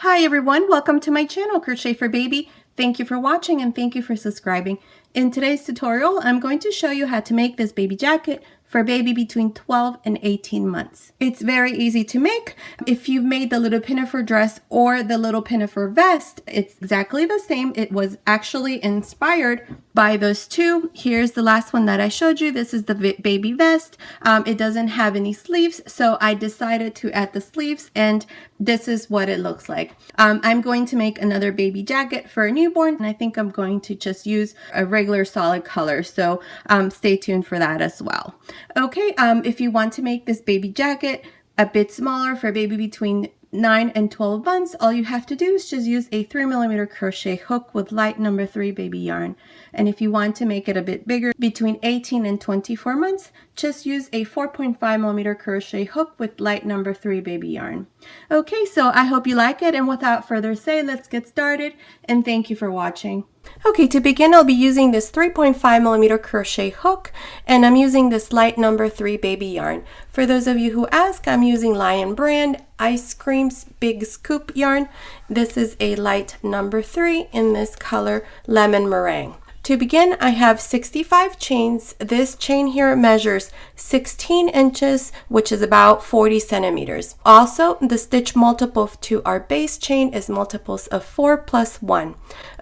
Hi everyone, welcome to my channel, Crochet for Baby. Thank you for watching and thank you for subscribing. In today's tutorial, I'm going to show you how to make this baby jacket for a baby between 12 and 18 months. It's very easy to make. If you've made the little pinafore dress or the little pinafore vest, it's exactly the same. It was actually inspired by those two. Here's the last one that I showed you. This is the baby vest. It doesn't have any sleeves, so I decided to add the sleeves, and this is what it looks like. I'm going to make another baby jacket for a newborn, and I think I'm going to just use a regular solid color, so stay tuned for that as well. Okay, if you want to make this baby jacket a bit smaller for a baby between 9 and 12 months, all you have to do is just use a 3mm crochet hook with light number 3 baby yarn. And if you want to make it a bit bigger, between 18 and 24 months, just use a 4.5mm crochet hook with light number 3 baby yarn. Okay, so I hope you like it, and without further ado, let's get started, and thank you for watching. Okay, to begin, I'll be using this 3.5mm crochet hook, and I'm using this light number 3 baby yarn. For those of you who ask, I'm using Lion brand Ice Cream's Big Scoop yarn. This is a light number 3 in this color Lemon Meringue. To begin, I have 65 chains. This chain here measures 16 inches, which is about 40 centimeters. Also, the stitch multiple to our base chain is multiples of 4 plus 1.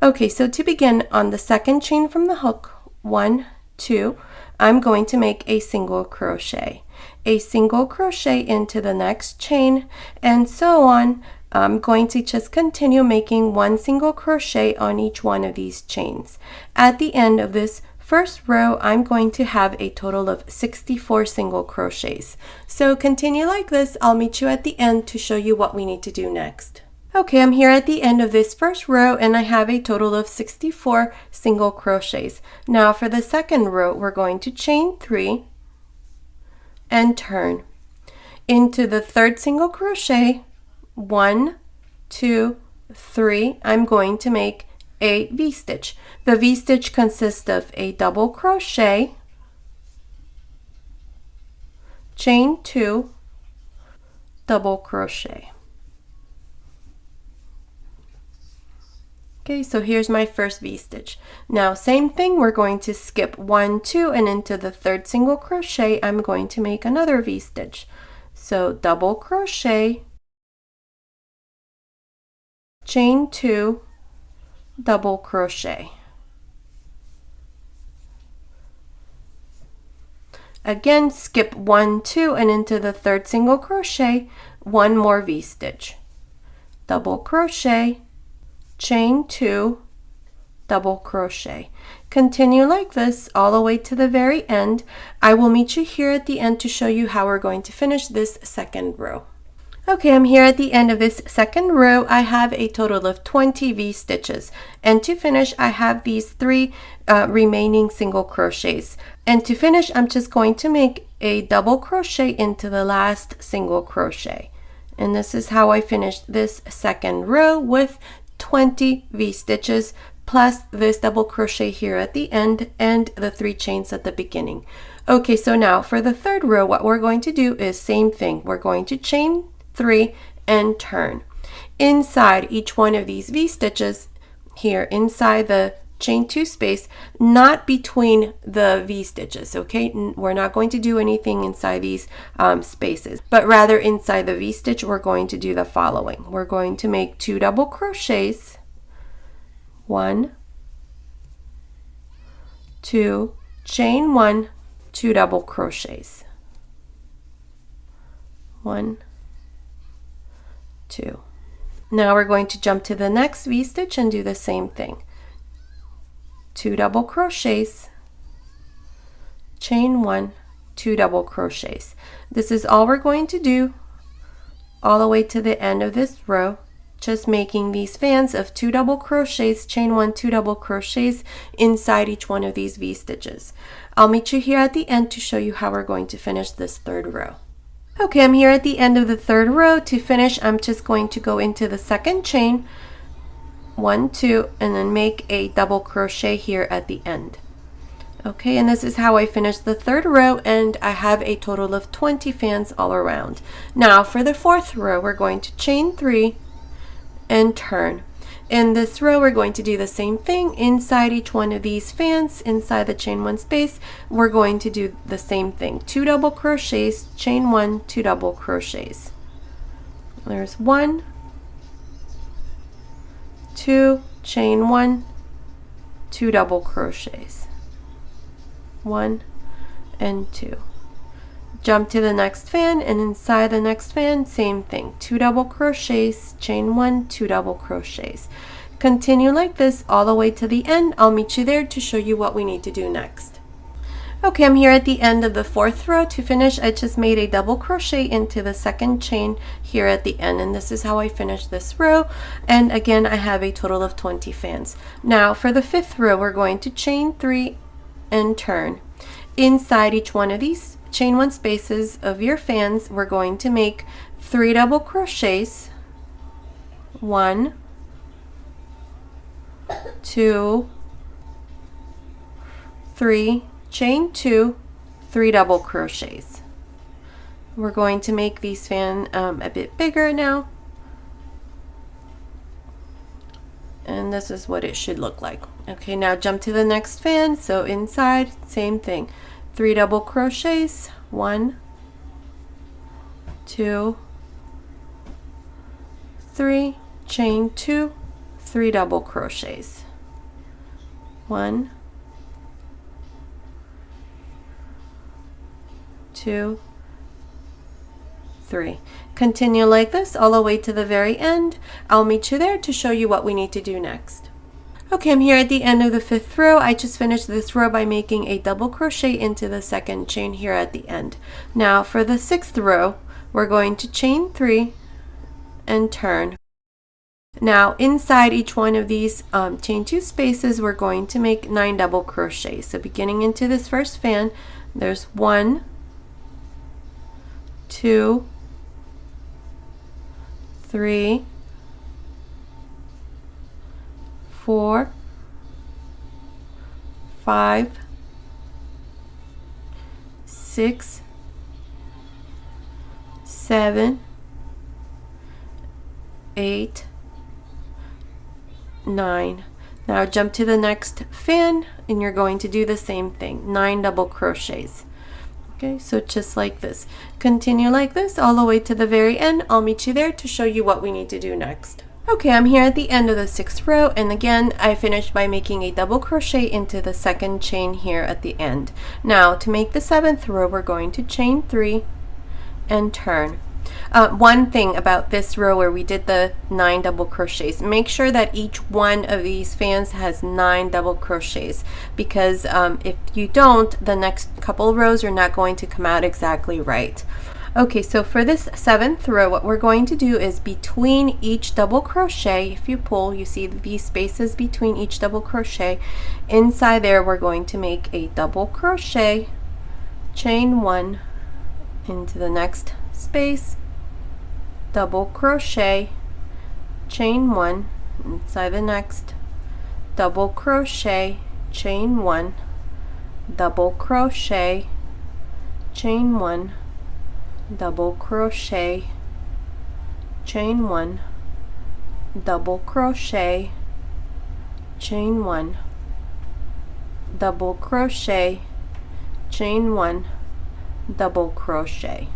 Okay, so to begin, on the second chain from the hook, 1, 2, I'm going to make a single crochet. A single crochet into the next chain, and so on. I'm going to just continue making one single crochet on each one of these chains. At the end of this first row, I'm going to have a total of 64 single crochets. So continue like this. I'll meet you at the end to show you what we need to do next. Okay, I'm here at the end of this first row, and I have a total of 64 single crochets. Now for the second row, we're going to chain 3 and turn. Into the third single crochet, 1, 2, 3, I'm going to make a V-stitch. The V-stitch consists of a double crochet, chain 2, double crochet. Okay, so here's my first V-stitch. Now same thing, we're going to skip 1, 2, and into the third single crochet, I'm going to make another V-stitch. So double crochet, chain 2, double crochet. Again, skip 1, 2, and into the third single crochet, one more V-stitch. Double crochet, chain 2, double crochet. Continue like this all the way to the very end. I will meet you here at the end to show you how we're going to finish this second row. Okay, I'm here at the end of this second row. I have a total of 20 V-stitches, and to finish I have these 3 remaining single crochets. And to finish, I'm just going to make a double crochet into the last single crochet, and this is how I finished this second row with 20 V-stitches plus this double crochet here at the end and the 3 chains at the beginning. Okay, so now for the third row, what we're going to do is same thing. We're going to chain 3 and turn. Inside each one of these V-stitches here, inside the chain 2 space, not between the V-stitches, okay? We're not going to do anything inside these spaces, but rather inside the V-stitch we're going to do the following. We're going to make 2 double crochets, 1, 2, chain 1, 2 double crochets, 1, 2. Now we're going to jump to the next V-stitch and do the same thing. 2 double crochets, chain 1, 2 double crochets. This is all we're going to do all the way to the end of this row, just making these fans of 2 double crochets, chain 1, 2 double crochets inside each one of these V-stitches. I'll meet you here at the end to show you how we're going to finish this third row. Okay, I'm here at the end of the third row. To finish, I'm just going to go into the second chain, 1, 2, and then make a double crochet here at the end. Okay, and this is how I finished the third row, and I have a total of 20 fans all around. Now for the fourth row, we're going to chain 3 and turn. In this row, we're going to do the same thing. Inside each one of these fans, inside the chain 1 space, we're going to do the same thing. 2 double crochets, chain 1, 2 double crochets. There's 1, 2, chain 1, 2 double crochets. 1 and 2. Jump to the next fan, and inside the next fan, same thing. 2 double crochets, chain 1, 2 double crochets. Continue like this all the way to the end. I'll meet you there to show you what we need to do next. Okay, I'm here at the end of the 4th row. To finish, I just made a double crochet into the 2nd chain here at the end, and this is how I finished this row. And again, I have a total of 20 fans. Now for the 5th row, we're going to chain 3 and turn. Inside each one of these chain 1 spaces of your fans, we're going to make 3 double crochets. 1, 2, 3, chain 2, 3 double crochets. We're going to make these fan a bit bigger now, and this is what it should look like. Okay, now jump to the next fan. So inside, same thing, 3 double crochets. 1, 2, 3, chain 2, 3 double crochets. 1, 2, 3. Continue like this all the way to the very end. I'll meet you there to show you what we need to do next. Okay, I'm here at the end of the 5th row. I just finished this row by making a double crochet into the 2nd chain here at the end. Now for the 6th row, we're going to chain 3 and turn. Now inside each one of these chain 2 spaces, we're going to make 9 double crochets. So beginning into this first fan, there's 1, 2, 3, 4, 5, 6, 7, 8, 9. Now jump to the next fan, and you're going to do the same thing, 9 double crochets. Okay, so just like this. Continue like this all the way to the very end. I'll meet you there to show you what we need to do next. Okay, I'm here at the end of the 6th row, and again I finished by making a double crochet into the 2nd chain here at the end. Now to make the 7th row, we're going to chain 3 and turn. One thing about this row where we did the 9 double crochets, make sure that each one of these fans has 9 double crochets, because if you don't, the next couple rows are not going to come out exactly right. Okay, so for this 7th row, what we're going to do is between each double crochet, if you pull, you see these spaces between each double crochet. Inside there, we're going to make a double crochet, chain 1 into the next space, double crochet, chain 1 inside the next, double crochet, chain 1, double crochet, chain 1, double crochet, chain 1, double crochet, chain 1, double crochet, chain 1, double crochet.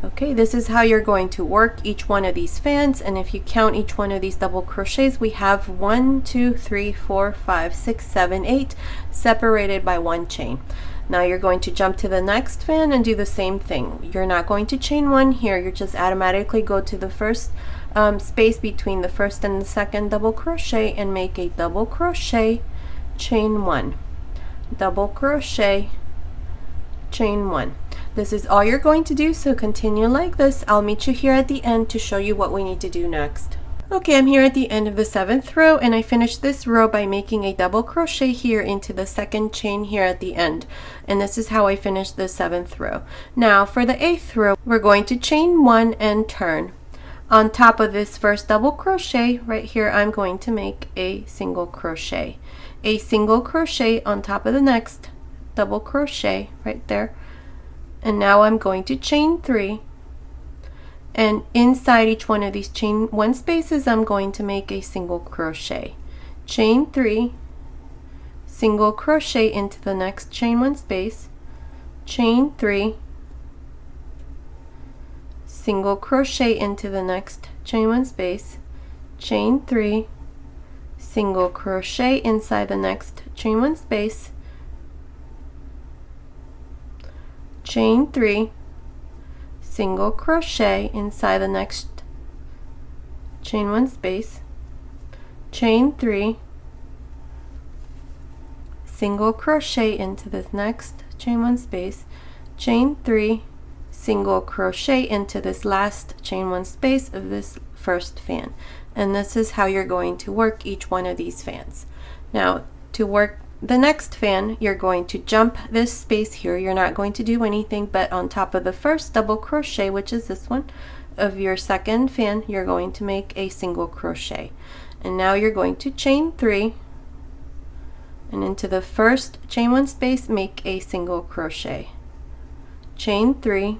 Okay, this is how you're going to work each one of these fans, and if you count each one of these double crochets, we have 1, 2, 3, 4, 5, 6, 7, 8 separated by 1 chain. Now you're going to jump to the next fan and do the same thing. You're not going to chain 1 here, you just automatically go to the first space between the first and the second double crochet and make a double crochet, chain 1, double crochet, chain 1. This is all you're going to do, so continue like this. I'll meet you here at the end to show you what we need to do next. Okay, I'm here at the end of the 7th row, and I finished this row by making a double crochet here into the 2nd chain here at the end, and this is how I finished the 7th row. Now for the 8th row, we're going to chain 1 and turn. On top of this first double crochet right here, I'm going to make a single crochet on top of the next double crochet right there, and now I'm going to chain 3 and inside each one of these chain 1 spaces I'm going to make a single crochet. Chain 3, single crochet into the next chain 1 space, chain 3, single crochet into the next chain 1 space, chain 3, single crochet inside the next chain 1 space, chain 3, single crochet inside the next chain 1 space, chain 3, single crochet into this next chain 1 space, chain 3, single crochet into this last chain 1 space of this first fan. And this is how you're going to work each one of these fans. Now, to work the next fan, you're going to jump this space here. You're not going to do anything, but on top of the first double crochet, which is this one, of your second fan, you're going to make a single crochet. And now you're going to chain 3, and into the first chain 1 space, make a single crochet. Chain 3,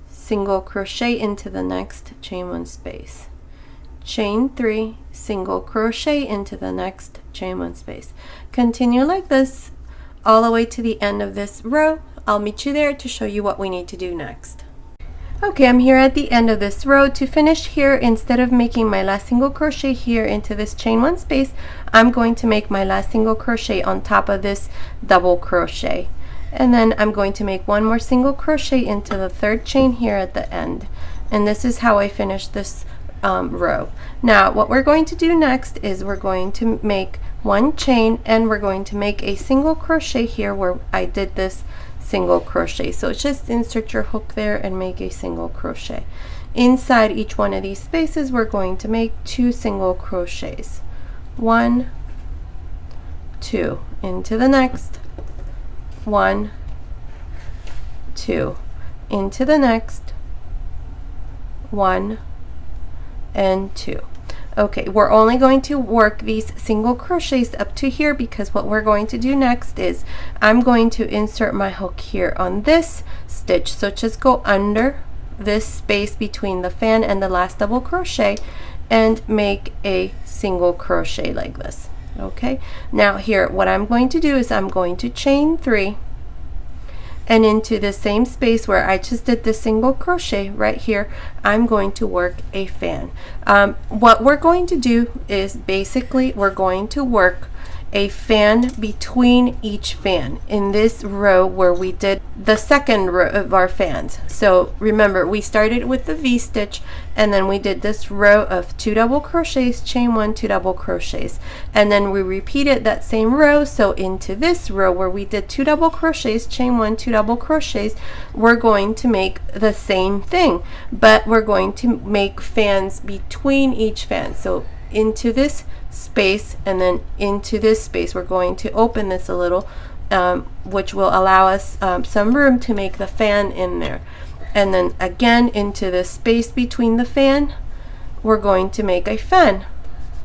single crochet into the next chain 1 space. Chain 3, single crochet into the next chain 1 space. Continue like this all the way to the end of this row. I'll meet you there to show you what we need to do next. Okay, I'm here at the end of this row. To finish here, instead of making my last single crochet here into this chain 1 space, I'm going to make my last single crochet on top of this double crochet. And then I'm going to make 1 more single crochet into the 3rd chain here at the end. And this is how I finish this row. Now what we're going to do next is we're going to make 1 chain, and we're going to make a single crochet here where I did this single crochet. So just insert your hook there and make a single crochet. Inside each one of these spaces we're going to make 2 single crochets. 1, 2, into the next, 1, 2, into the next, 1 and 2. Okay, we're only going to work these single crochets up to here, because what we're going to do next is I'm going to insert my hook here on this stitch. So just go under this space between the fan and the last double crochet and make a single crochet like this. Okay, now here what I'm going to do is I'm going to chain 3, and into the same space where I just did the single crochet right here, I'm going to work a fan. What we're going to do is basically we're going to work a fan between each fan in this row where we did the second row of our fans. So remember, we started with the V stitch, and then we did this row of 2 double crochets, chain 1, 2 double crochets, and then we repeated that same row. So into this row where we did 2 double crochets, chain 1, 2 double crochets, we're going to make the same thing, but we're going to make fans between each fan. So into this space and then into this space, we're going to open this a little, which will allow us some room to make the fan in there. And then again into the space between the fan, we're going to make a fan,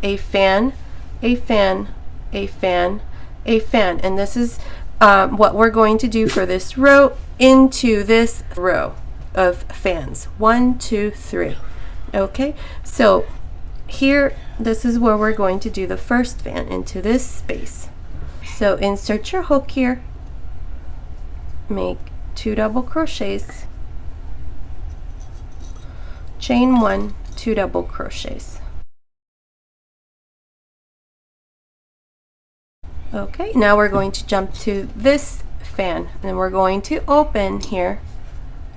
a fan, a fan, a fan, a fan. And this is what we're going to do for this row into this row of fans. 1, 2, 3. Okay, so here, this is where we're going to do the first fan into this space. So insert your hook here, make 2 double crochets, chain 1, 2 double crochets. Okay, now we're going to jump to this fan, and we're going to open here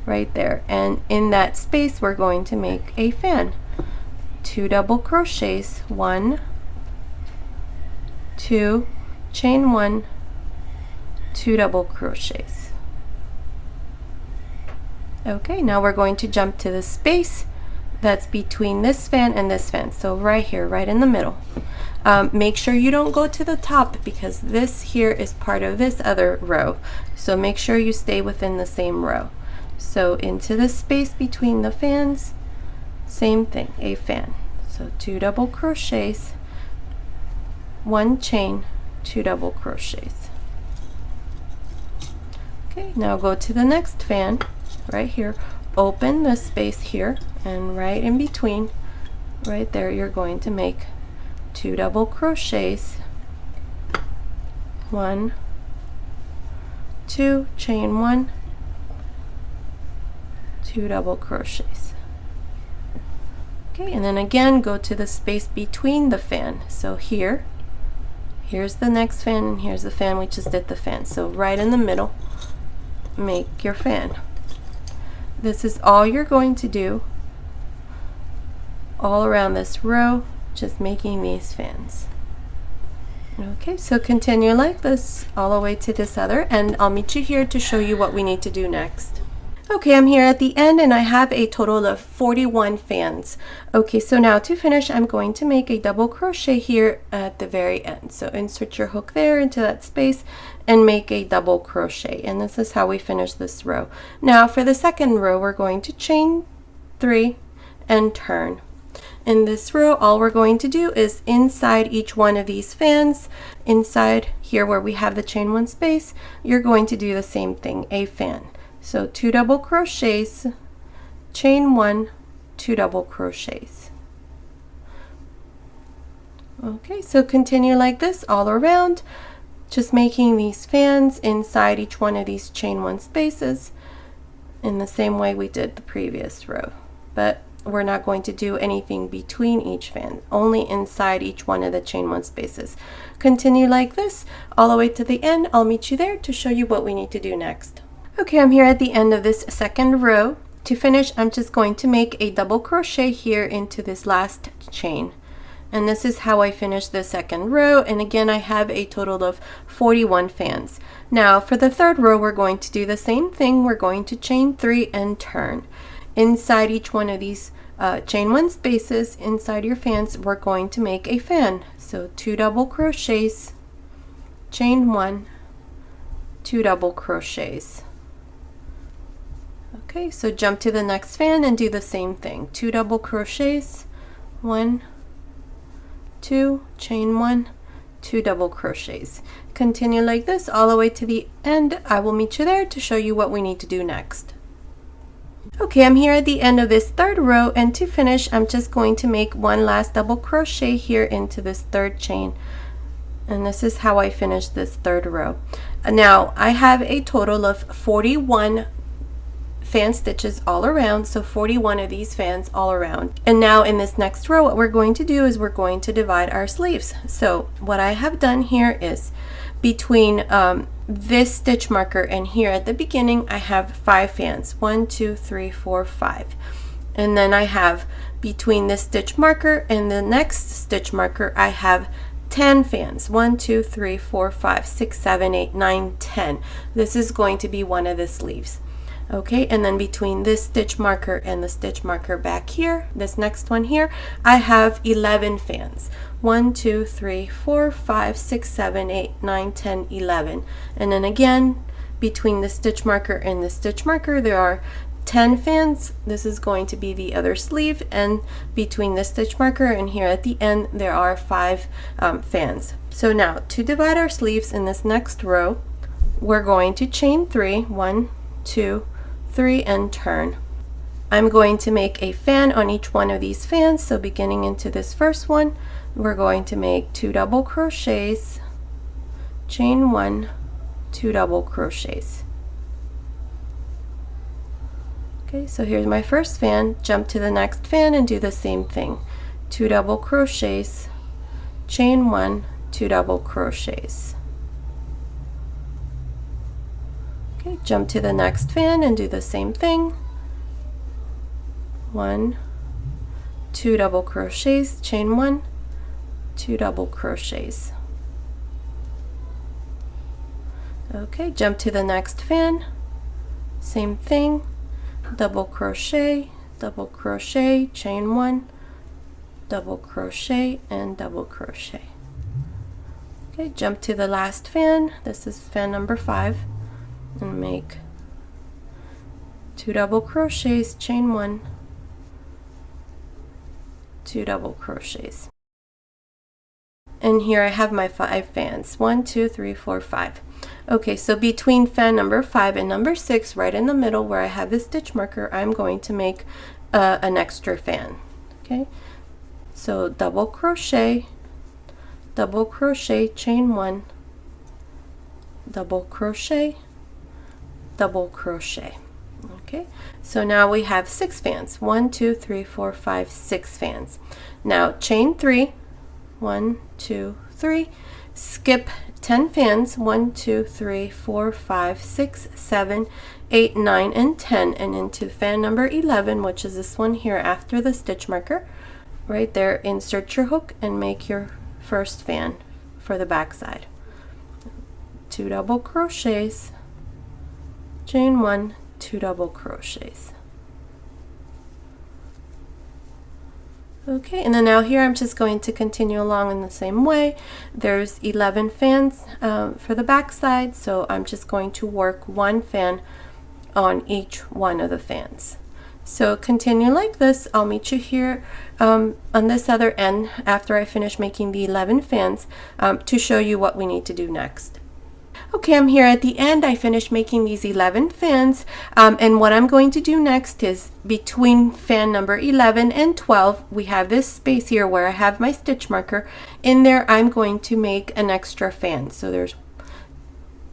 right there, and in that space we're going to make a fan. 2 double crochets, 1, 2, chain 1, 2 double crochets. Okay, now we're going to jump to the space that's between this fan and this fan. So right here, right in the middle. Make sure you don't go to the top, because this here is part of this other row. So make sure you stay within the same row. So into the space between the fans, same thing, a fan. So 2 double crochets, 1 chain, 2 double crochets. Okay, now go to the next fan right here, open the space here, and right in between, right there, you're going to make 2 double crochets, 1, 2, chain 1, 2 double crochets. Okay, and then again go to the space between the fan. So here's the next fan, and here's the fan we just did the fan. So right in the middle, make your fan. This is all you're going to do all around this row, just making these fans. Okay, so continue like this all the way to this other end. I'll meet you here to show you what we need to do next. Okay, I'm here at the end and I have a total of 41 fans. Okay, so now to finish, I'm going to make a double crochet here at the very end. So insert your hook there into that space and make a double crochet. And this is how we finish this row. Now for the second row, we're going to chain 3 and turn. In this row, all we're going to do is inside each one of these fans, inside here where we have the chain 1 space, you're going to do the same thing, a fan. So 2 double crochets, chain 1, 2 double crochets. Okay, so continue like this all around, just making these fans inside each one of these chain 1 spaces in the same way we did the previous row. But we're not going to do anything between each fan, only inside each one of the chain 1 spaces. Continue like this all the way to the end. I'll meet you there to show you what we need to do next. Okay, I'm here at the end of this second row. To finish, I'm just going to make a double crochet here into this last chain. And this is how I finish the second row. And again, I have a total of 41 fans. Now for the third row, we're going to do the same thing. We're going to chain 3 and turn. Inside each one of these chain 1 spaces, inside your fans, we're going to make a fan. So 2 double crochets, chain 1, 2 double crochets. Okay, so jump to the next fan and do the same thing. 2 double crochets, 1, 2, chain 1, 2 double crochets. Continue like this all the way to the end. I will meet you there to show you what we need to do next. Okay, I'm here at the end of this third row, and to finish, I'm just going to make one last double crochet here into this third chain. And this is how I finish this third row. Now, I have a total of 41 fan stitches all around, so 41 of these fans all around. And now in this next row, what we're going to do is we're going to divide our sleeves. So what I have done here is between this stitch marker and here at the beginning, I have 5 fans. 1, 2, 3, 4, 5. And then I have between this stitch marker and the next stitch marker, I have 10 fans. 1, 2, 3, 4, 5, 6, 7, 8, 9, 10. This is going to be one of the sleeves. Okay, and then between this stitch marker and the stitch marker back here, this next one here, I have 11 fans. 1, 2, 3, 4, 5, 6, 7, 8, 9, 10, 11. And then again, between the stitch marker and the stitch marker, there are 10 fans. This is going to be the other sleeve, and between the stitch marker and here at the end, there are 5 fans. So now, to divide our sleeves in this next row, we're going to chain 3, 1, 2, 3, and turn. I'm going to make a fan on each one of these fans. So beginning into this first one, we're going to make 2 double crochets, chain 1, 2 double crochets. Okay, so here's my first fan. Jump to the next fan and do the same thing. 2 double crochets, chain 1, 2 double crochets. Okay, jump to the next fan and do the same thing. 1, 2 double crochets, chain 1, 2 double crochets. Okay, jump to the next fan, same thing, double crochet, chain 1, double crochet, and double crochet. Okay, jump to the last fan. This is fan number 5. And make 2 double crochets, chain 1, 2 double crochets. And here I have my 5 fans. 1, 2, 3, 4, 5. Okay, so between fan number 5 and number 6, right in the middle where I have this stitch marker, I'm going to make an extra fan. Okay, so double crochet, chain 1, double crochet, double crochet. Okay, so now we have 6 fans. 1, 2, 3, 4, 5, 6 fans. Now chain 3, 1, 2, 3, skip 10 fans, 1, 2, 3, 4, 5, 6, 7, 8, 9, and 10, and into fan number 11, which is this one here after the stitch marker. Right there, insert your hook and make your first fan for the back side. 2 double crochets, chain 1, 2 double crochets. Okay, and then now here I'm just going to continue along in the same way. There's 11 fans for the back side, so I'm just going to work 1 fan on each one of the fans. So continue like this. I'll meet you here on this other end after I finish making the 11 fans to show you what we need to do next. Okay, I'm here at the end. I finished making these 11 fans, and what I'm going to do next is between fan number 11 and 12, we have this space here where I have my stitch marker. In there, I'm going to make an extra fan. So there's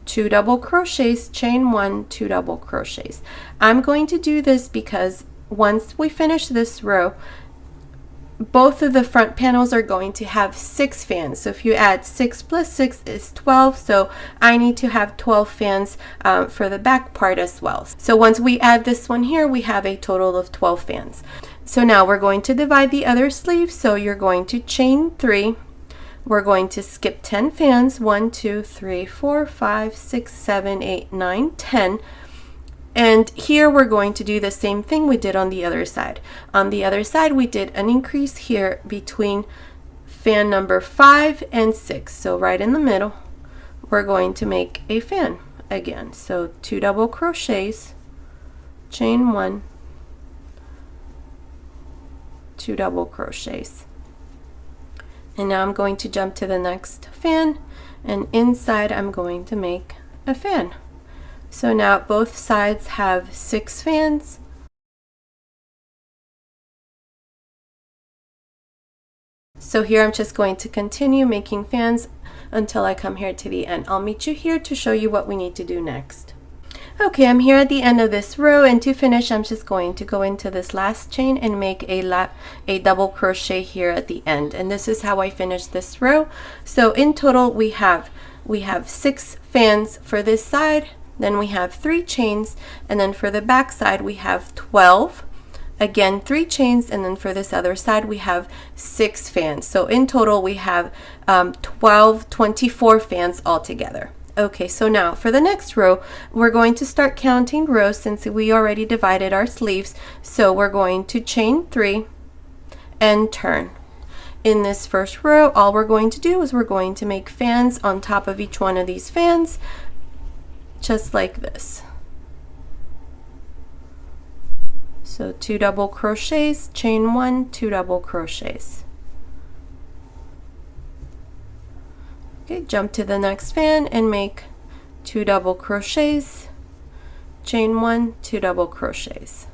2 double crochets, chain 1, 2 double crochets. I'm going to do this because once we finish this row, both of the front panels are going to have 6 fans. So if you add 6 plus 6 is 12. So I need to have 12 fans for the back part as well. So once we add this one here, we have a total of 12 fans. So now we're going to divide the other sleeve. So you're going to chain 3. We're going to skip 10 fans. 1, 2, 3, 4, 5, 6, 7, 8, 9, 10. And here we're going to do the same thing we did on the other side. On the other side, we did an increase here between fan number 5 and 6. So right in the middle, we're going to make a fan again. So 2 double crochets, chain 1, 2 double crochets. And now I'm going to jump to the next fan, and inside I'm going to make a fan. So now both sides have 6 fans. So here I'm just going to continue making fans until I come here to the end. I'll meet you here to show you what we need to do next. Okay, I'm here at the end of this row, and to finish I'm just going to go into this last chain and make a double crochet here at the end. And this is how I finish this row. So in total we have 6 fans for this side. Then we have 3 chains, and then for the back side we have 12. Again, 3 chains, and then for this other side we have 6 fans. So in total we have 24 fans altogether. Okay, so now for the next row, we're going to start counting rows since we already divided our sleeves. So we're going to chain 3 and turn. In this first row, all we're going to do is we're going to make fans on top of each one of these fans, just like this. So 2 double crochets, chain 1, 2 double crochets. Okay, jump to the next fan and make 2 double crochets, chain 1, 2 double crochets.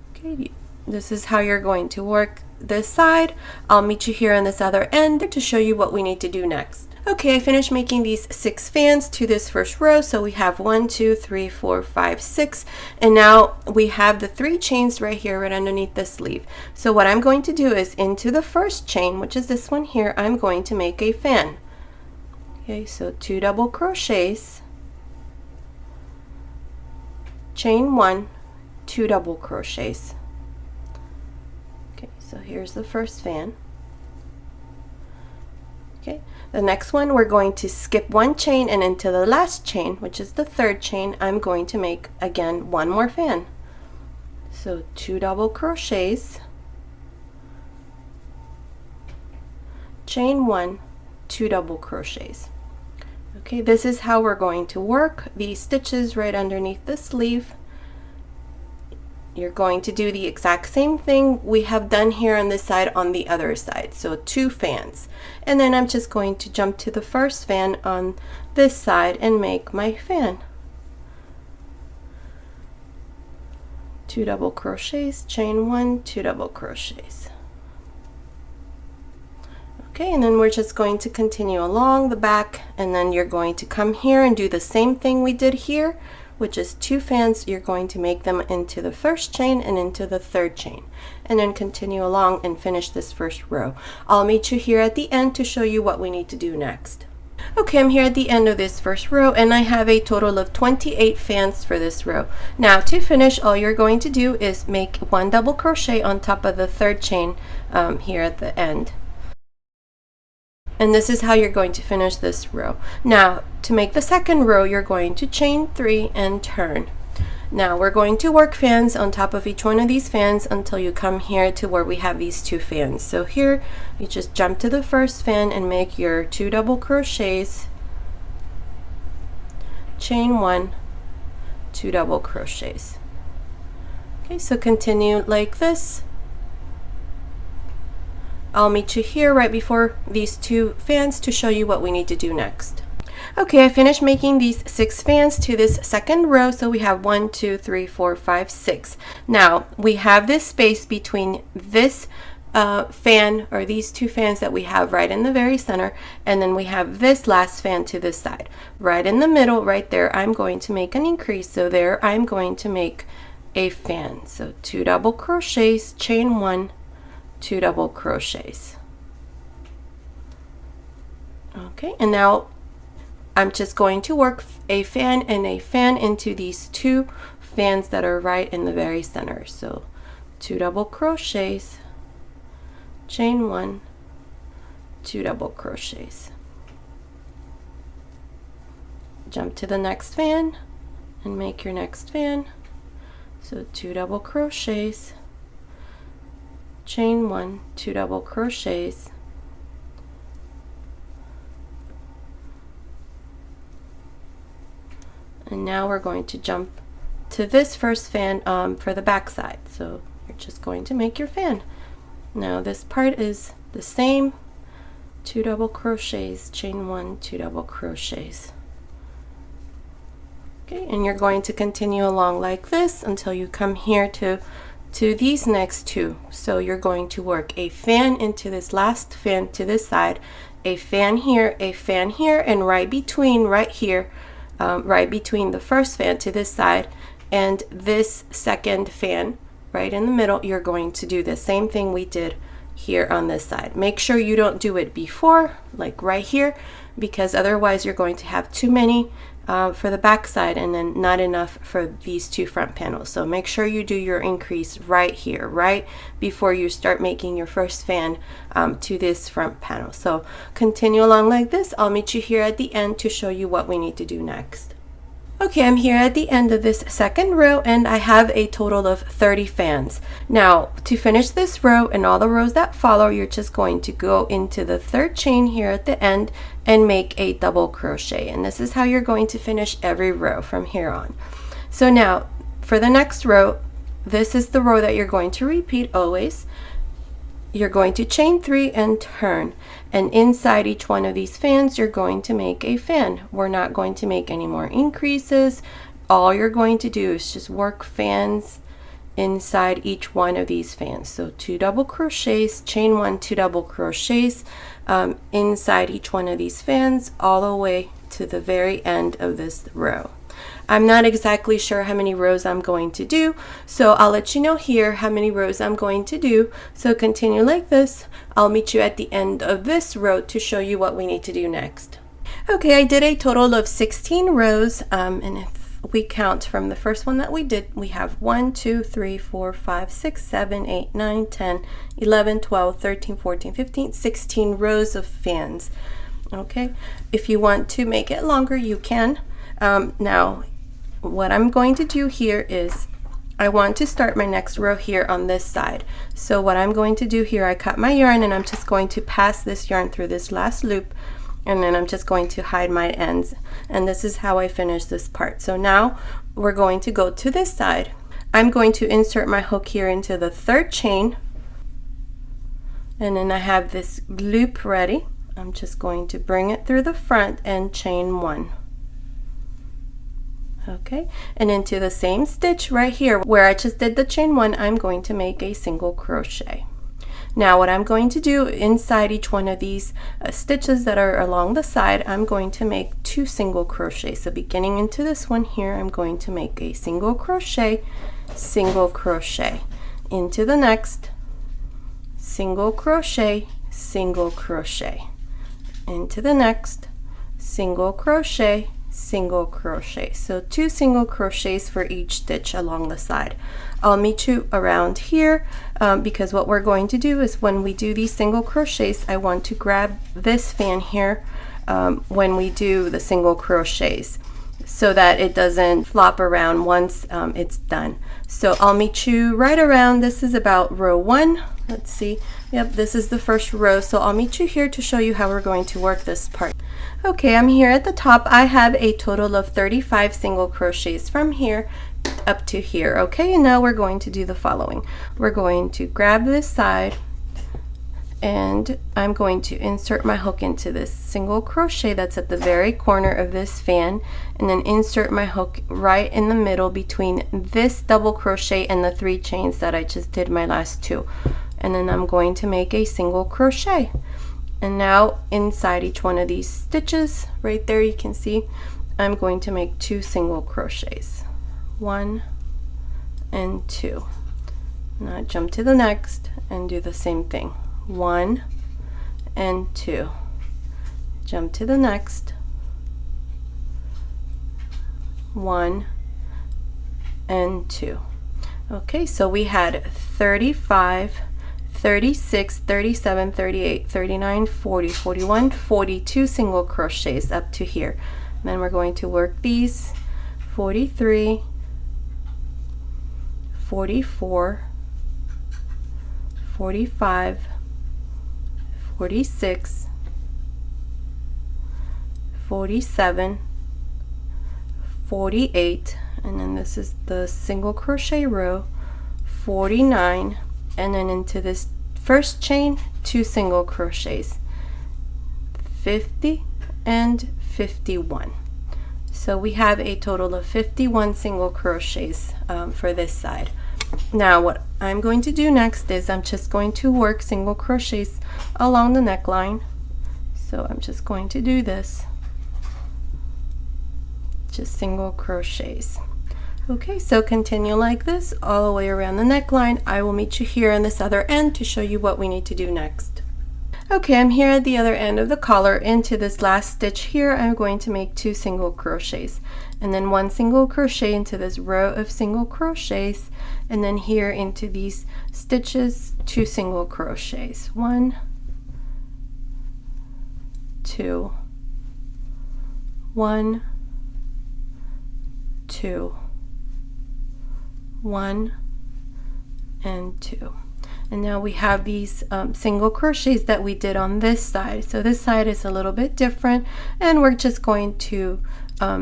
Okay, this is how you're going to work this side. I'll meet you here on this other end to show you what we need to do next. Okay, I finished making these 6 fans to this first row. So we have 1, 2, 3, 4, 5, 6, and now we have the 3 chains right here right underneath the sleeve. So what I'm going to do is into the first chain, which is this one here, I'm going to make a fan. Okay, so 2 double crochets, chain 1, 2 double crochets. Okay, so here's the first fan. Okay, the next one we're going to skip 1 chain, and into the last chain, which is the 3rd chain, I'm going to make again 1 more fan. So 2 double crochets, chain 1, 2 double crochets. Okay, this is how we're going to work these stitches right underneath the sleeve. you're going to do the exact same thing we have done here on this side on the other side. So 2 fans. And then I'm just going to jump to the first fan on this side and make my fan. 2 double crochets, chain 1, 2 double crochets. Okay, and then we're just going to continue along the back, and then you're going to come here and do the same thing we did here, which is 2 fans. You're going to make them into the first chain and into the third chain, and then continue along and finish this first row. I'll meet you here at the end to show you what we need to do next. Okay, I'm here at the end of this first row, and I have a total of 28 fans for this row. Now to finish, all you're going to do is make 1 double crochet on top of the third chain here at the end. And this is how you're going to finish this row. Now to make the second row, you're going to chain 3 and turn. Now we're going to work fans on top of each one of these fans until you come here to where we have these 2 fans. So here you just jump to the first fan and make your 2 double crochets, chain 1, 2 double crochets. Okay, so continue like this. I'll meet you here right before these 2 fans to show you what we need to do next. Okay, I finished making these 6 fans to this second row, so we have 1, 2, 3, 4, 5, 6. Now we have this space between this fan, or these 2 fans that we have right in the very center, and then we have this last fan to this side. Right in the middle, right there, I'm going to make an increase, so there I'm going to make a fan. So 2 double crochets, chain 1, 2 double crochets. Okay, and now I'm just going to work a fan and a fan into these 2 fans that are right in the very center. So 2 double crochets, chain 1, 2 double crochets. Jump to the next fan and make your next fan. So 2 double crochets, chain 1, 2 double crochets, and now we're going to jump to this first fan for the back side. So you're just going to make your fan. Now this part is the same, 2 double crochets, chain 1, 2 double crochets. Okay, and you're going to continue along like this until you come here to these next 2. So you're going to work a fan into this last fan to this side, a fan here, and right between, right here, right between the first fan to this side and this second fan right in the middle, you're going to do the same thing we did here on this side. Make sure you don't do it before, like right here, because otherwise you're going to have too many for the back side and then not enough for these 2 front panels. So make sure you do your increase right here, right before you start making your first fan to this front panel. So continue along like this. I'll meet you here at the end to show you what we need to do next. Okay, I'm here at the end of this second row, and I have a total of 30 fans. Now to finish this row and all the rows that follow, you're just going to go into the third chain here at the end and make a double crochet, and this is how you're going to finish every row from here on. So now for the next row, this is the row that you're going to repeat always. You're going to chain 3 and turn, and inside each one of these fans you're going to make a fan. We're not going to make any more increases. All you're going to do is just work fans inside each one of these fans. So 2 double crochets, chain 1, 2 double crochets inside each one of these fans all the way to the very end of this row. I'm not exactly sure how many rows I'm going to do, so I'll let you know here how many rows I'm going to do. So continue like this. I'll meet you at the end of this row to show you what we need to do next. Okay, I did a total of 16 rows, and if we count from the first one that we did, we have 1, 2, 3, 4, 5, 6, 7, 8, 9, 10, 11, 12, 13, 14, 15, 16 rows of fans. Okay, if you want to make it longer, you can. Now what I'm going to do here is I want to start my next row here on this side. So what I'm going to do here, I cut my yarn and I'm just going to pass this yarn through this last loop, and then I'm just going to hide my ends, and this is how I finish this part. So now we're going to go to this side. I'm going to insert my hook here into the third chain, and then I have this loop ready. I'm just going to bring it through the front and chain 1. Okay, and into the same stitch right here where I just did the chain 1, I'm going to make a single crochet. Now what I'm going to do inside each one of these stitches that are along the side, I'm going to make 2 single crochets. So beginning into this one here, I'm going to make a single crochet, into the next, single crochet, into the next, single crochet. So 2 single crochets for each stitch along the side. I'll meet you around here because what we're going to do is when we do these single crochets, I want to grab this fan here when we do the single crochets so that it doesn't flop around once it's done. So I'll meet you right around, this is about row 1. Let's see, yep, this is the first row, so I'll meet you here to show you how we're going to work this part. Okay, I'm here at the top. I have a total of 35 single crochets from here up to here. Okay, and now we're going to do the following. We're going to grab this side and I'm going to insert my hook into this single crochet that's at the very corner of this fan, and then insert my hook right in the middle between this double crochet and the 3 chains that I just did my last 2, and then I'm going to make a single crochet. And now inside each one of these stitches right there, you can see I'm going to make 2 single crochets, 1 and 2. Now jump to the next and do the same thing, 1 and 2. Jump to the next, 1 and 2. Okay, so we had 35, 36, 37, 38, 39, 40, 41, 42 single crochets up to here. And then we're going to work these 43, 44, 45, 46, 47, 48, and then this is the single crochet row, 49, and then into this first chain 2 single crochets, 50 and 51. So we have a total of 51 single crochets for this side. Now what I'm going to do next is I'm just going to work single crochets along the neckline. So I'm just going to do this, just single crochets. Okay, so continue like this all the way around the neckline. I will meet you here on this other end to show you what we need to do next. Okay, I'm here at the other end of the collar. Into this last stitch here, I'm going to make 2 single crochets, and then 1 single crochet into this row of single crochets, and then here into these stitches 2 single crochets, 1, 2, 1, 2, 1 and 2. And now we have these single crochets that we did on this side. So this side is a little bit different, and we're just going to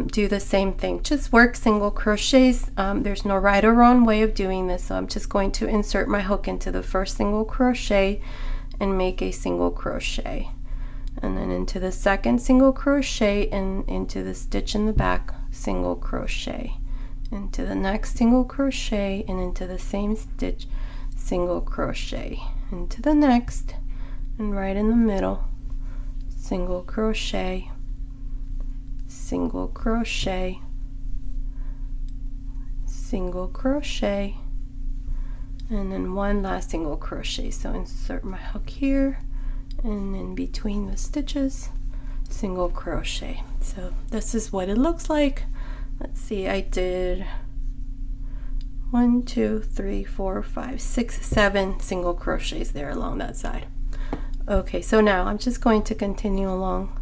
do the same thing. Just work single crochets. There's no right or wrong way of doing this. So I'm just going to insert my hook into the first single crochet and make a single crochet, and then into the second single crochet and into the stitch in the back, single crochet, into the next single crochet and into the same stitch, single crochet, into the next, and right in the middle, single crochet, single crochet, single crochet, and then 1 last single crochet. So insert my hook here, and in between the stitches, single crochet. So this is what it looks like. Let's see, I did 1, 2, 3, 4, 5, 6, 7 single crochets there along that side. Okay, so now I'm just going to continue along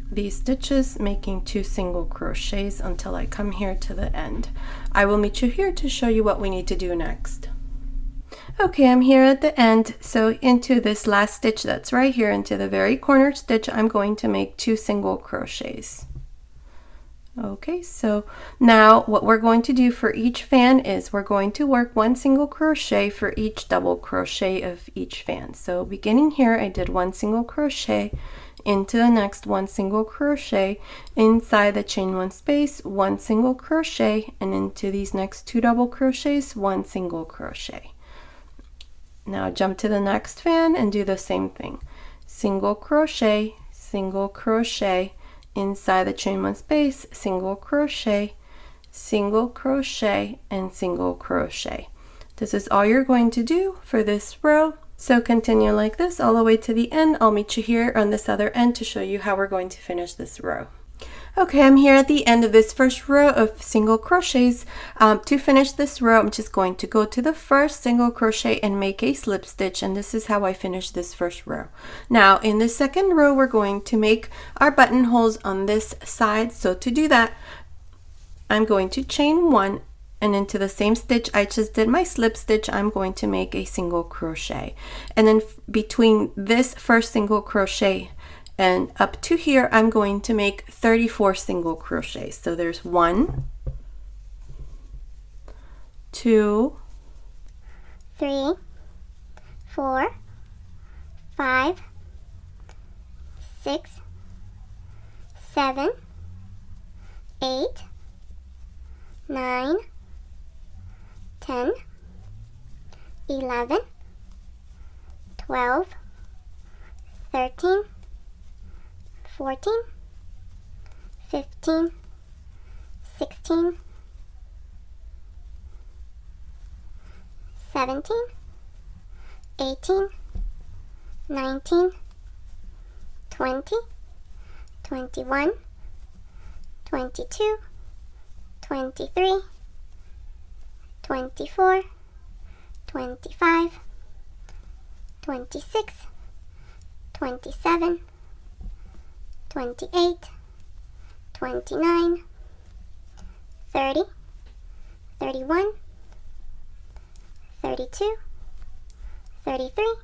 these stitches, making 2 single crochets until I come here to the end. I will meet you here to show you what we need to do next. Okay, I'm here at the end. So into this last stitch that's right here, into the very corner stitch, I'm going to make 2 single crochets. Okay, so now what we're going to do for each fan is we're going to work 1 single crochet for each double crochet of each fan. So beginning here, I did 1 single crochet, into the next 1 single crochet, inside the chain 1 space, 1 single crochet, and into these next 2 double crochets, 1 single crochet. Now jump to the next fan and do the same thing. Single crochet, inside the chain 1 space, single crochet, and single crochet. This is all you're going to do for this row. So continue like this all the way to the end. I'll meet you here on this other end to show you how we're going to finish this row. Okay, I'm here at the end of this first row of single crochets. To finish this row, I'm just going to go to the first single crochet and make a slip stitch, and this is how I finish this first row. Now in the second row, we're going to make our buttonholes on this side. So to do that, I'm going to chain 1, and into the same stitch I just did my slip stitch, I'm going to make a single crochet. And then between this first single crochet and up to here, I'm going to make 34 single crochets. So there's 1, 2, 3, 4, 5, 6, 7, 8, 9, 10, 11, 12, 13, 14, 15, 16, 17, 18, 19, 20, 21, 22, 23, 24, 25, 26, 27, 28, 29, 30, 31, 32, 33,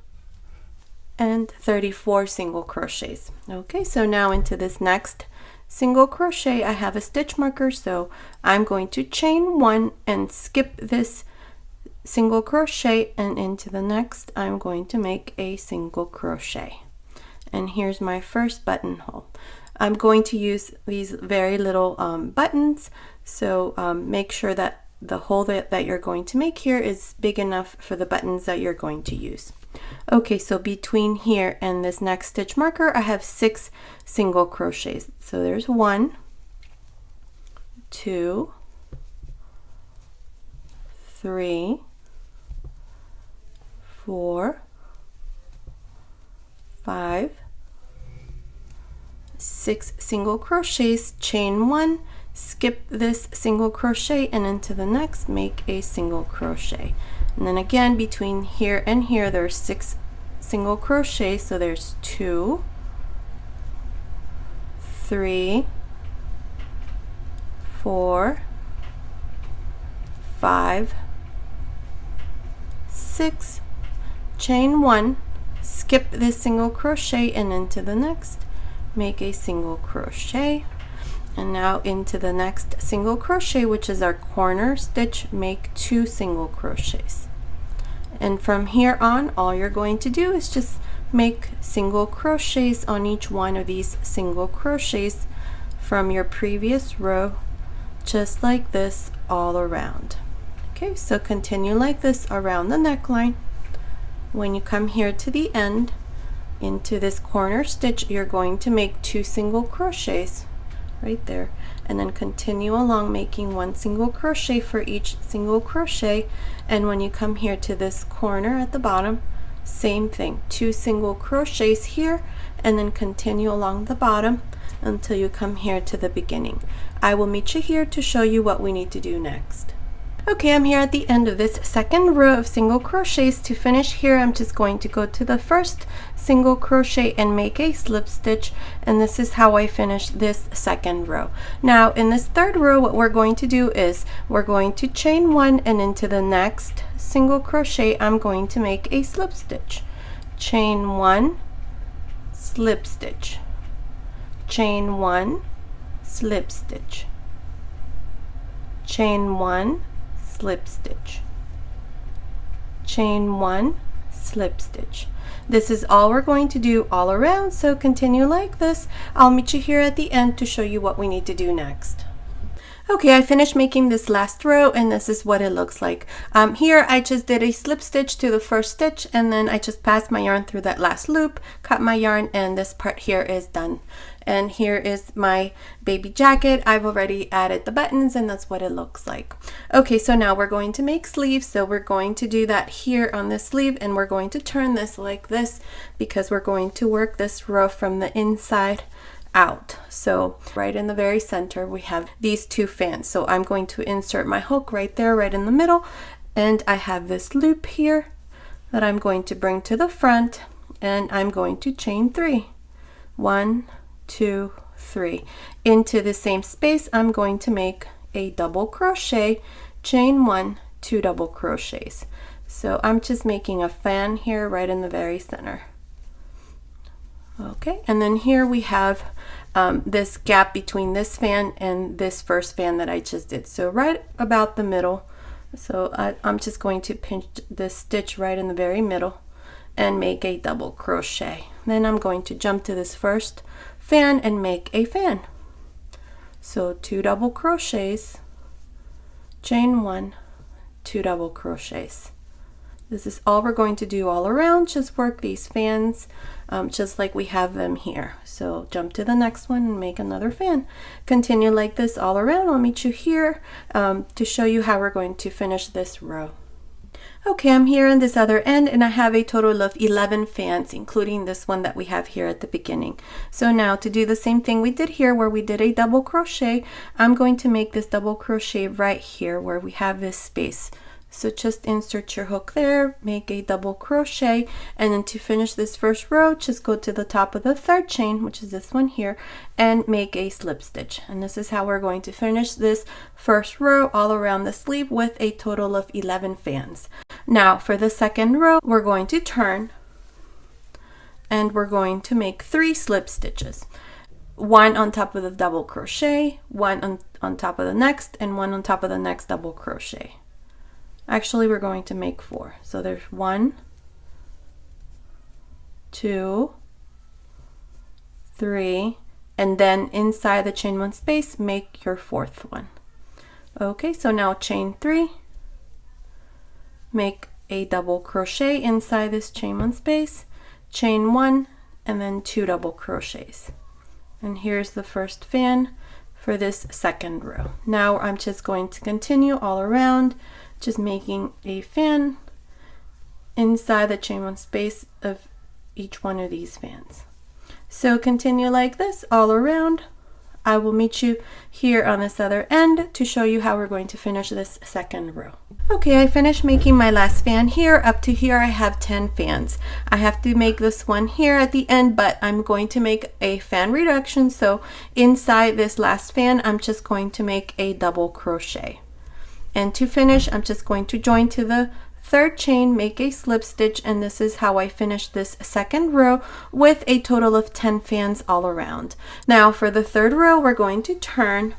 and 34 single crochets. Okay, so now into this next single crochet, I have a stitch marker, so I'm going to chain 1 and skip this single crochet, and into the next I'm going to make a single crochet. And here's my first buttonhole. I'm going to use these very little buttons, so make sure that the hole that you're going to make here is big enough for the buttons that you're going to use. Okay, so between here and this next stitch marker, I have 6 single crochets. So there's 1, 2, 3, 4, 5, 6 single crochets, chain 1, skip this single crochet, and into the next make a single crochet. And then again, between here and here, there's 6 single crochets. So there's 2, 3, 4, 5, 6, chain 1, skip this single crochet, and into the next make a single crochet. And now into the next single crochet, which is our corner stitch, make 2 single crochets. And from here on, all you're going to do is just make single crochets on each one of these single crochets from your previous row, just like this all around. Okay, so continue like this around the neckline. When you come here to the end, into this corner stitch, you're going to make 2 single crochets right there, and then continue along making 1 single crochet for each single crochet. And when you come here to this corner at the bottom, same thing, 2 single crochets here, and then continue along the bottom until you come here to the beginning. I will meet you here to show you what we need to do next. Okay, I'm here at the end of this second row of single crochets. To finish here, I'm just going to go to the first single crochet and make a slip stitch, and this is how I finish this second row. Now in this third row, what we're going to do is we're going to chain 1, and into the next single crochet I'm going to make a slip stitch. Chain 1, slip stitch, chain 1, slip stitch, chain 1, slip stitch, chain 1, slip stitch. This is all we're going to do all around, so continue like this. I'll meet you here at the end to show you what we need to do next. Okay, I finished making this last row and this is what it looks like. Here I just did a slip stitch to the first stitch and then I just passed my yarn through that last loop, cut my yarn, and this part here is done. And here is my baby jacket. I've already added the buttons and that's what it looks like. Okay, so now we're going to make sleeves. So we're going to do that here on this sleeve and we're going to turn this like this because we're going to work this row from the inside out. So right in the very center we have these two fans. So I'm going to insert my hook right there, right in the middle, and I have this loop here that I'm going to bring to the front and I'm going to chain 3. 1, 2, 3. Into the same space I'm going to make a double crochet, chain 1, 2 double crochets. So I'm just making a fan here right in the very center. Okay, and then here we have this gap between this fan and this first fan that I just did. So right about the middle. So I'm just going to pinch this stitch right in the very middle and make a double crochet. Then I'm going to jump to this first fan and make a fan. So 2 double crochets, chain 1, 2 double crochets. This is all we're going to do all around. Just work these fans just like we have them here. So jump to the next one and make another fan. Continue like this all around. I'll meet you here to show you how we're going to finish this row. Okay, I'm here on this other end and I have a total of 11 fans, including this one that we have here at the beginning. So now to do the same thing we did here where we did a double crochet, I'm going to make this double crochet right here where we have this space. So just insert your hook there, make a double crochet, and then to finish this first row, just go to the top of the third chain, which is this one here, and make a slip stitch. And this is how we're going to finish this first row all around the sleeve with a total of 11 fans. Now for the second row, we're going to turn and we're going to make 3 slip stitches. 1 on top of the double crochet, 1 on top of the next, and 1 on top of the next double crochet. Actually, we're going to make 4. So there's 1, 2, 3, and then inside the chain 1 space, make your 4th one. Okay, so now chain 3, make a double crochet inside this chain 1 space, chain 1, and then 2 double crochets. And here's the first fan for this second row. Now I'm just going to continue all around, just making a fan inside the chain 1 space of each one of these fans. So continue like this all around. I will meet you here on this other end to show you how we're going to finish this second row. Okay, I finished making my last fan here. Up to here I have 10 fans. I have to make this one here at the end, but I'm going to make a fan reduction. So inside this last fan, I'm just going to make a double crochet. And to finish, I'm just going to join to the third chain, make a slip stitch, and this is how I finish this second row with a total of 10 fans all around. Now for the third row, we're going to turn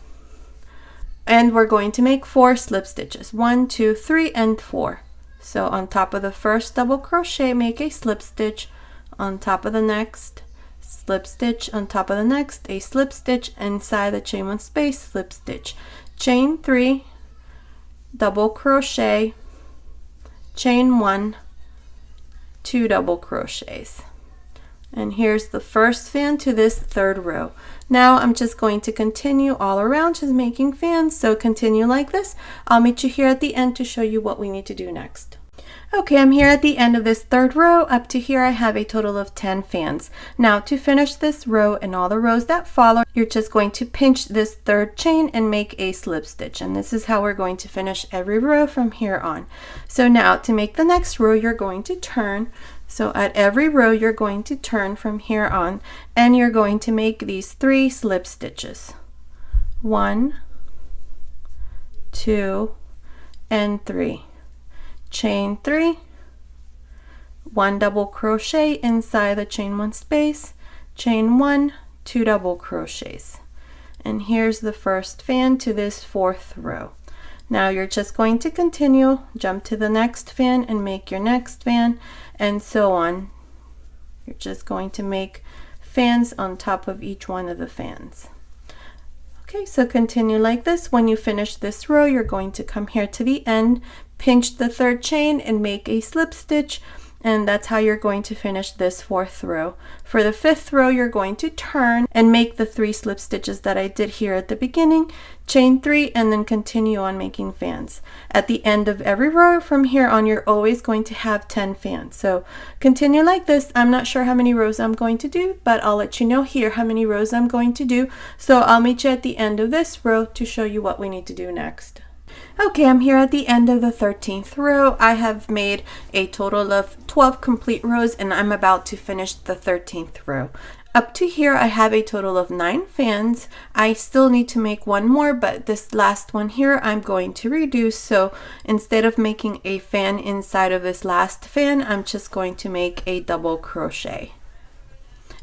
and we're going to make 4 slip stitches. 1, 2, 3, and 4. So on top of the first double crochet, make a slip stitch, on top of the next, slip stitch, on top of the next, a slip stitch, inside the chain 1 space, slip stitch, chain 3, double crochet, chain 1, 2 double crochets. And here's the first fan to this third row. Now I'm just going to continue all around just making fans, so continue like this. I'll meet you here at the end to show you what we need to do next. Okay, I'm here at the end of this third row. Up to here I have a total of 10 fans. Now to finish this row and all the rows that follow, you're just going to pinch this third chain and make a slip stitch. And this is how we're going to finish every row from here on. So now to make the next row, you're going to turn. So at every row you're going to turn from here on and you're going to make these 3 slip stitches. 1, 2, and 3. Chain 3, 1 double crochet inside the chain 1 space, chain 1, 2 double crochets. And here's the first fan to this fourth row. Now you're just going to continue, jump to the next fan and make your next fan, and so on. You're just going to make fans on top of each one of the fans. Okay, so continue like this. When you finish this row, you're going to come here to the end, pinch the third chain and make a slip stitch, and that's how you're going to finish this fourth row. For the fifth row, you're going to turn and make the 3 slip stitches that I did here at the beginning, chain 3, and then continue on making fans. At the end of every row from here on, you're always going to have 10 fans. So continue like this. I'm not sure how many rows I'm going to do, but I'll let you know here how many rows I'm going to do. So I'll meet you at the end of this row to show you what we need to do next. Okay, I'm here at the end of the 13th row. I have made a total of 12 complete rows, and I'm about to finish the 13th row. Up to here, I have a total of 9 fans. I still need to make one more, but this last one here, I'm going to reduce. So instead of making a fan inside of this last fan, I'm just going to make a double crochet.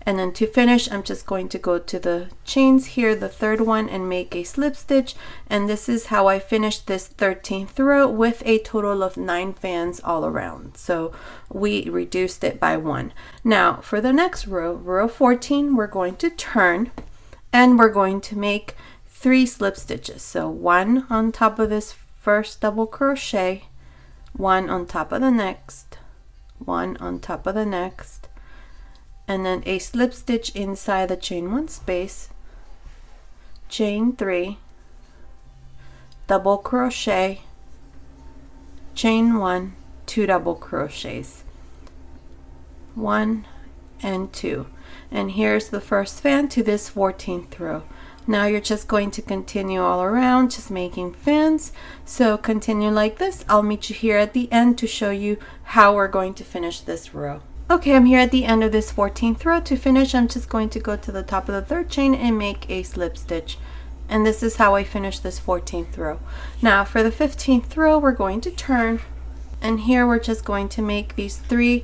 And then to finish, I'm just going to go to the chains here, the third one, and make a slip stitch. And this is how I finished this 13th row with a total of 9 fans all around. So we reduced it by 1. Now for the next row, row 14, we're going to turn and we're going to make 3 slip stitches. So 1 on top of this first double crochet, 1 on top of the next, 1 on top of the next, and then a slip stitch inside the chain 1 space, chain 3, double crochet, chain 1, 2 double crochets, 1 and 2, and here's the first fan to this 14th row. Now you're just going to continue all around, just making fans. So continue like this. I'll meet you here at the end to show you how we're going to finish this row. Okay, I'm here at the end of this 14th row. To finish, I'm just going to go to the top of the third chain and make a slip stitch. And this is how I finish this 14th row. Now for the 15th row, we're going to turn, and here we're just going to make these 3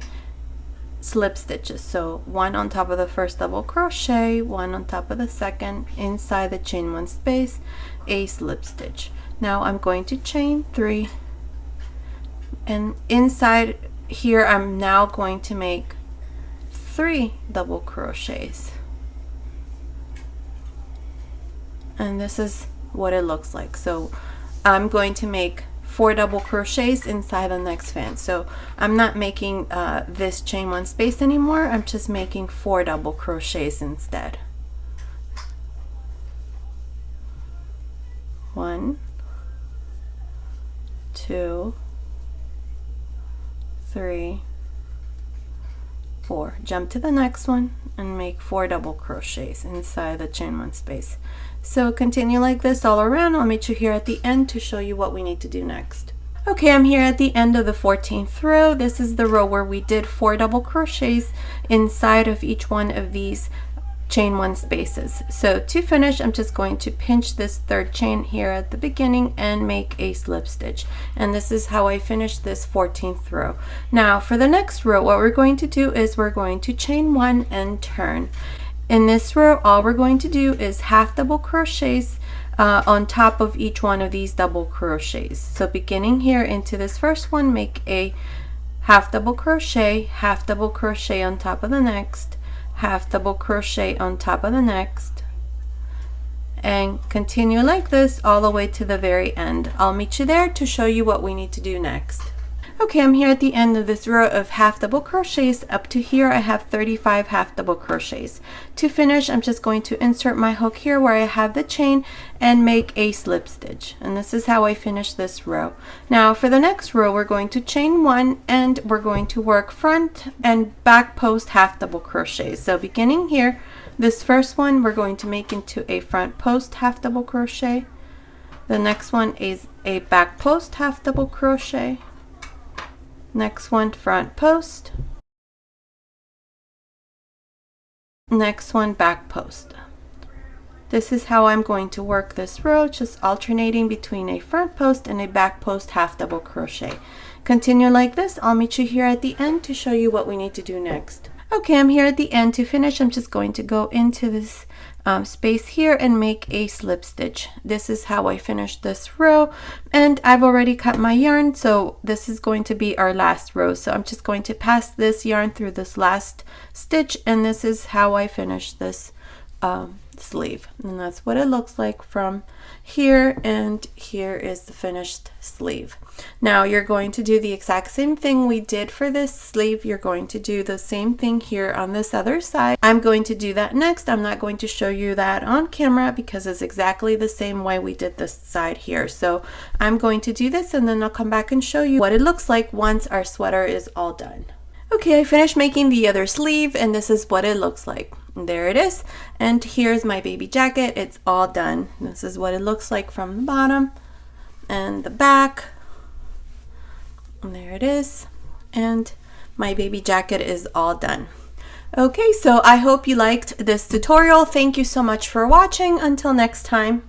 slip stitches. So 1 on top of the first double crochet, 1 on top of the second, inside the chain 1 space, a slip stitch. Now I'm going to chain 3, and inside here I'm now going to make 3 double crochets, and this is what it looks like. So I'm going to make 4 double crochets inside the next fan. So I'm not making this chain 1 space anymore. I'm just making 4 double crochets instead. 1, 2, 3, 4. Jump to the next one and make 4 double crochets inside the chain 1 space. So continue like this all around. I'll meet you here at the end to show you what we need to do next. Okay, I'm here at the end of the 14th row. This is the row where we did 4 double crochets inside of each one of these chain 1 spaces. So to finish, I'm just going to pinch this third chain here at the beginning and make a slip stitch. And this is how I finish this 14th row. Now for the next row, what we're going to do is we're going to chain 1 and turn. In this row, all we're going to do is half double crochets on top of each one of these double crochets. So beginning here into this first one, make a half double crochet on top of the next, half double crochet on top of the next, and continue like this all the way to the very end. I'll meet you there to show you what we need to do next. Okay, I'm here at the end of this row of half double crochets. Up to here I have 35 half double crochets. To finish, I'm just going to insert my hook here where I have the chain and make a slip stitch, and this is how I finish this row. Now for the next row, we're going to chain 1 and we're going to work front and back post half double crochets. So beginning here, this first one we're going to make into a front post half double crochet. The next one is a back post half double crochet. Next one, front post. Next one, back post. This is how I'm going to work this row, just alternating between a front post and a back post half double crochet. Continue like this. I'll meet you here at the end to show you what we need to do next. Okay, I'm here at the end. To finish, I'm just going to go into this space here and make a slip stitch. This is how I finished this row, and I've already cut my yarn, so this is going to be our last row. So I'm just going to pass this yarn through this last stitch, and this is how I finish this sleeve, and that's what it looks like from here, and here is the finished sleeve. Now you're going to do the exact same thing we did for this sleeve. You're going to do the same thing here on this other side. I'm going to do that next. I'm not going to show you that on camera because it's exactly the same way we did this side here. So I'm going to do this, and then I'll come back and show you what it looks like once our sweater is all done. Okay, I finished making the other sleeve, and this is what it looks like. There it is, and here's my baby jacket. It's all done. This is what it looks like from the bottom and the back, and there it is, and my baby jacket is all done. Okay, so I hope you liked this tutorial. Thank you so much for watching. Until next time.